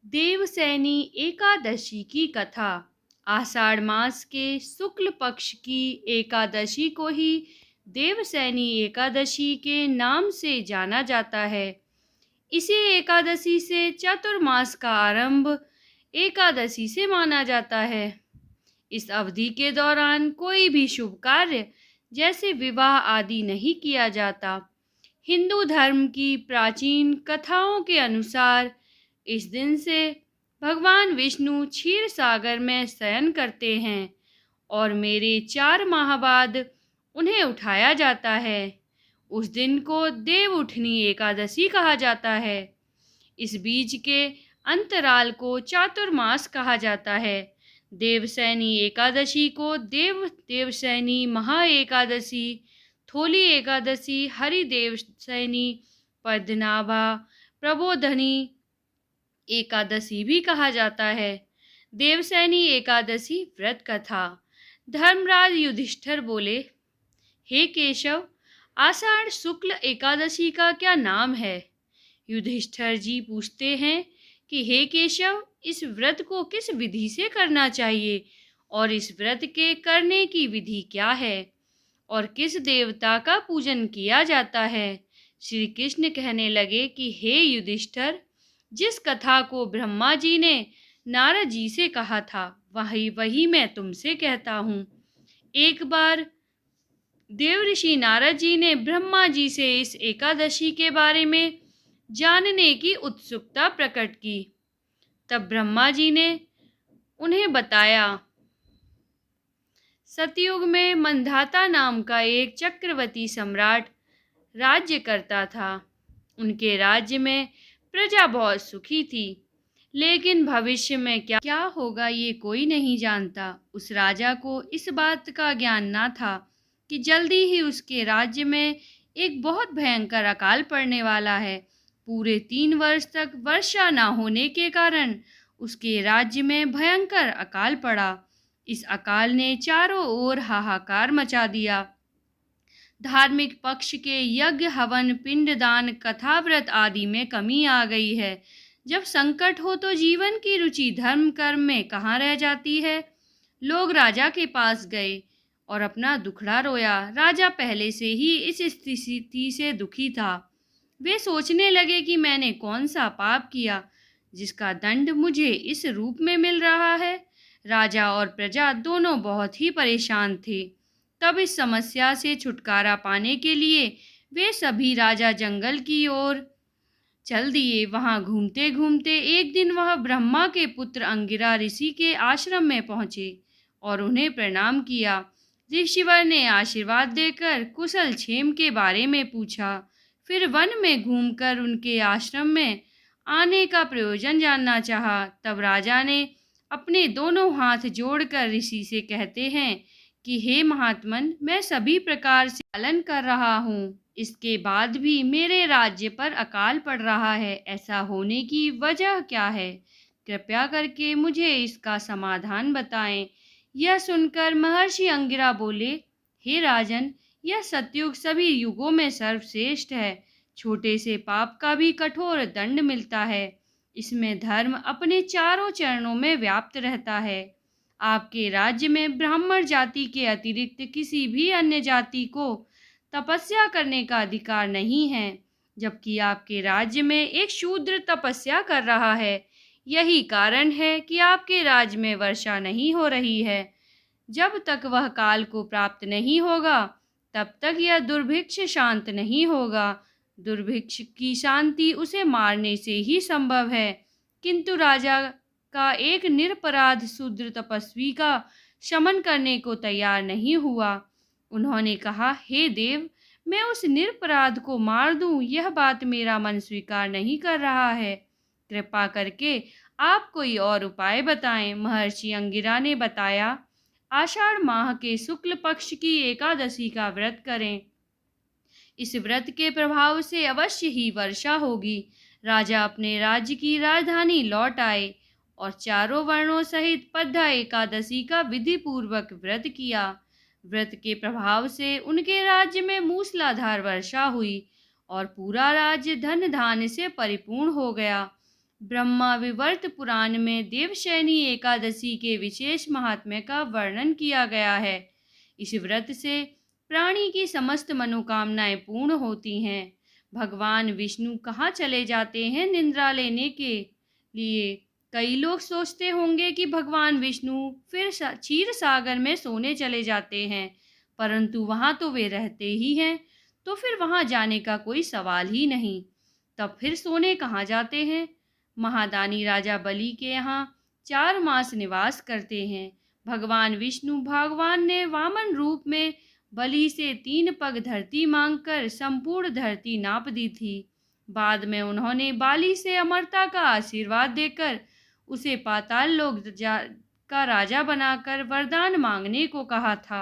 देवसैनी एकादशी की कथा। आषाढ़ मास के शुक्ल पक्ष की एकादशी को ही देवसैनी एकादशी के नाम से जाना जाता है। इसी एकादशी से चातुर्मास का आरंभ एकादशी से माना जाता है। इस अवधि के दौरान कोई भी शुभ कार्य जैसे विवाह आदि नहीं किया जाता। हिंदू धर्म की प्राचीन कथाओं के अनुसार इस दिन से भगवान विष्णु क्षीर सागर में शयन करते हैं और मेरे 4 माह बाद उन्हें उठाया जाता है। उस दिन को देव उठनी एकादशी कहा जाता है। इस बीच के अंतराल को चातुर्मास कहा जाता है। देवसैनी एकादशी को देवसैनी महा एकादशी, थोली एकादशी, हरि देवसैनी, पद्मनाभा, प्रबोधनी एकादशी भी कहा जाता है। देवसैनी एकादशी व्रत कथा। धर्मराज युधिष्ठिर बोले, हे केशव, आषाढ़ शुक्ल एकादशी का क्या नाम है? युधिष्ठिर जी पूछते हैं कि हे केशव, इस व्रत को किस विधि से करना चाहिए और इस व्रत के करने की विधि क्या है और किस देवता का पूजन किया जाता है? श्री कृष्ण कहने लगे कि हे युधिष्ठिर, जिस कथा को ब्रह्मा जी ने नारद जी से कहा था वही मैं तुमसे कहता हूँ। एक बार देव ऋषि नारद जी ने ब्रह्मा जी से इस एकादशी के बारे में जानने की उत्सुकता प्रकट की। तब ब्रह्मा जी ने उन्हें बताया, सतयुग में मंधाता नाम का एक चक्रवर्ती सम्राट राज्य करता था। उनके राज्य में प्रजा बहुत सुखी थी, लेकिन भविष्य में क्या होगा ये कोई नहीं जानता। उस राजा को इस बात का ज्ञान न था कि जल्दी ही उसके राज्य में एक बहुत भयंकर अकाल पड़ने वाला है। पूरे 3 वर्ष तक वर्षा न होने के कारण उसके राज्य में भयंकर अकाल पड़ा। इस अकाल ने चारों ओर हाहाकार मचा दिया। धार्मिक पक्ष के यज्ञ, हवन, पिंडदान, कथाव्रत आदि में कमी आ गई है। जब संकट हो तो जीवन की रुचि धर्म कर्म में कहाँ रह जाती है। लोग राजा के पास गए और अपना दुखड़ा रोया। राजा पहले से ही इस स्थिति से दुखी था। वे सोचने लगे कि मैंने कौन सा पाप किया जिसका दंड मुझे इस रूप में मिल रहा है। राजा और प्रजा दोनों बहुत ही परेशान थे। तब इस समस्या से छुटकारा पाने के लिए वे सभी राजा जंगल की ओर चल दिए। वहां घूमते घूमते एक दिन वह ब्रह्मा के पुत्र अंगिरा ऋषि के आश्रम में पहुंचे और उन्हें प्रणाम किया। ऋषिवर ने आशीर्वाद देकर कुशल क्षेम के बारे में पूछा। फिर वन में घूमकर उनके आश्रम में आने का प्रयोजन जानना चाहा। तब राजा ने अपने दोनों हाथ जोड़कर ऋषि से कहते हैं कि हे महात्मन, मैं सभी प्रकार से पालन कर रहा हूँ, इसके बाद भी मेरे राज्य पर अकाल पड़ रहा है। ऐसा होने की वजह क्या है? कृपया करके मुझे इसका समाधान बताएं। यह सुनकर महर्षि अंगिरा बोले, हे राजन, यह सतयुग सभी युगों में सर्वश्रेष्ठ है। छोटे से पाप का भी कठोर दंड मिलता है। इसमें धर्म अपने चारों चरणों में व्याप्त रहता है। आपके राज्य में ब्राह्मण जाति के अतिरिक्त किसी भी अन्य जाति को तपस्या करने का अधिकार नहीं है, जबकि आपके राज्य में एक शूद्र तपस्या कर रहा है। यही कारण है कि आपके राज्य में वर्षा नहीं हो रही है। जब तक वह काल को प्राप्त नहीं होगा, तब तक यह दुर्भिक्ष शांत नहीं होगा। दुर्भिक्ष की शांति उसे मारने से ही संभव है। किंतु राजा का एक निरपराध शूद्र तपस्वी का शमन करने को तैयार नहीं हुआ। उन्होंने कहा, हे देव, मैं उस निरपराध को मार दूं, यह बात मेरा मन स्वीकार नहीं कर रहा है। कृपा करके आप कोई और उपाय बताएं। महर्षि अंगिरा ने बताया, आषाढ़ माह के शुक्ल पक्ष की एकादशी का व्रत करें। इस व्रत के प्रभाव से अवश्य ही वर्षा होगी। राजा अपने राज्य की राजधानी लौट आए और चारों वर्णों सहित पद्धा एकादशी का विधि पूर्वक व्रत किया। व्रत के प्रभाव से उनके राज्य में मूसलाधार वर्षा हुई और पूरा राज्य धन धान्य से परिपूर्ण हो गया। ब्रह्मा विवर्त पुराण में देवशयनी एकादशी के विशेष महात्म्य का वर्णन किया गया है। इस व्रत से प्राणी की समस्त मनोकामनाएं पूर्ण होती हैं। भगवान विष्णु कहाँ चले जाते हैं निद्रा लेने के लिए? कई लोग सोचते होंगे कि भगवान विष्णु फिर क्षीर सागर में सोने चले जाते हैं, परंतु वहाँ तो वे रहते ही हैं, तो फिर वहाँ जाने का कोई सवाल ही नहीं। तब फिर सोने कहाँ जाते हैं? महादानी राजा बलि के यहाँ 4 मास निवास करते हैं। भगवान विष्णु भगवान ने वामन रूप में बलि से 3 पग धरती मांगकर संपूर्ण धरती नाप दी थी। बाद में उन्होंने बाली से अमरता का आशीर्वाद देकर उसे पाताल लोक का राजा बनाकर वरदान मांगने को कहा था।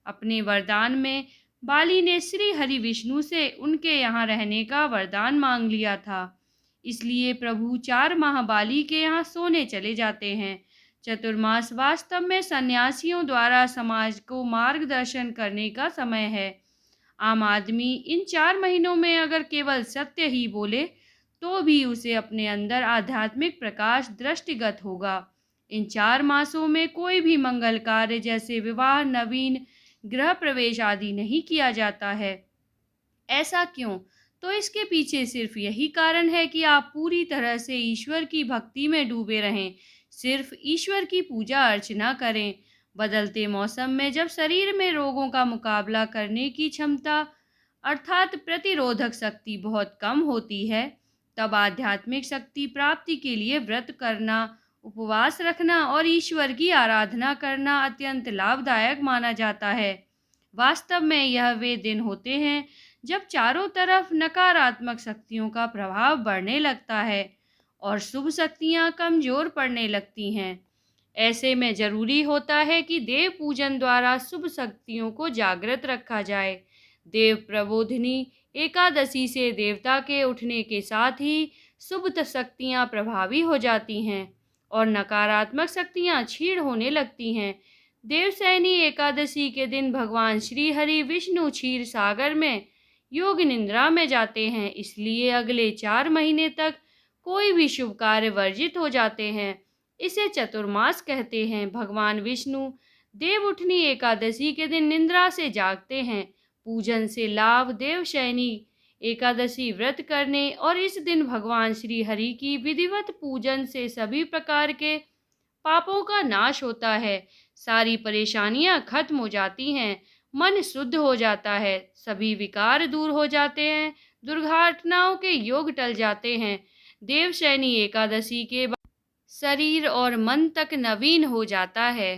अपने वरदान में बाली ने श्री हरि विष्णु से उनके यहाँ रहने का वरदान मांग लिया था। इसलिए प्रभु 4 माह बाली के यहाँ सोने चले जाते हैं। चतुर्मास वास्तव में सन्यासियों द्वारा समाज को मार्गदर्शन करने का समय है। आम आदमी इन 4 महीनों में अगर केवल सत्य ही बोले तो भी उसे अपने अंदर आध्यात्मिक प्रकाश दृष्टिगत होगा। इन 4 मासों में कोई भी मंगल कार्य जैसे विवाह, नवीन गृह प्रवेश आदि नहीं किया जाता है। ऐसा क्यों? तो इसके पीछे सिर्फ यही कारण है कि आप पूरी तरह से ईश्वर की भक्ति में डूबे रहें, सिर्फ ईश्वर की पूजा अर्चना करें। बदलते मौसम में जब शरीर में रोगों का मुकाबला करने की क्षमता अर्थात प्रतिरोधक शक्ति बहुत कम होती है, तब आध्यात्मिक शक्ति प्राप्ति के लिए व्रत करना, उपवास रखना और ईश्वर की आराधना करना अत्यंत लाभदायक माना जाता है। वास्तव में यह वे दिन होते हैं जब चारों तरफ नकारात्मक शक्तियों का प्रभाव बढ़ने लगता है और शुभ शक्तियां कमजोर पड़ने लगती हैं। ऐसे में जरूरी होता है कि देव पूजन द्वारा शुभ शक्तियों को जागृत रखा जाए। देव प्रबोधिनी एकादशी से देवता के उठने के साथ ही शुभ शक्तियां प्रभावी हो जाती हैं और नकारात्मक शक्तियां क्षीण होने लगती हैं। देवशयनी एकादशी के दिन भगवान श्री हरि विष्णु क्षीर सागर में योग निद्रा में जाते हैं, इसलिए अगले 4 महीने तक कोई भी शुभ कार्य वर्जित हो जाते हैं। इसे चतुर्मास कहते हैं। भगवान विष्णु देव उठनी एकादशी के दिन निद्रा से जागते हैं। पूजन से लाभ देवशयनी एकादशी व्रत करने और इस दिन भगवान श्री हरि की विधिवत पूजन से सभी प्रकार के पापों का नाश होता है, सारी परेशानियां खत्म हो जाती हैं, मन शुद्ध हो जाता है, सभी विकार दूर हो जाते हैं, दुर्घटनाओं के योग टल जाते हैं। देवशयनी एकादशी के बाद शरीर और मन तक नवीन हो जाता है।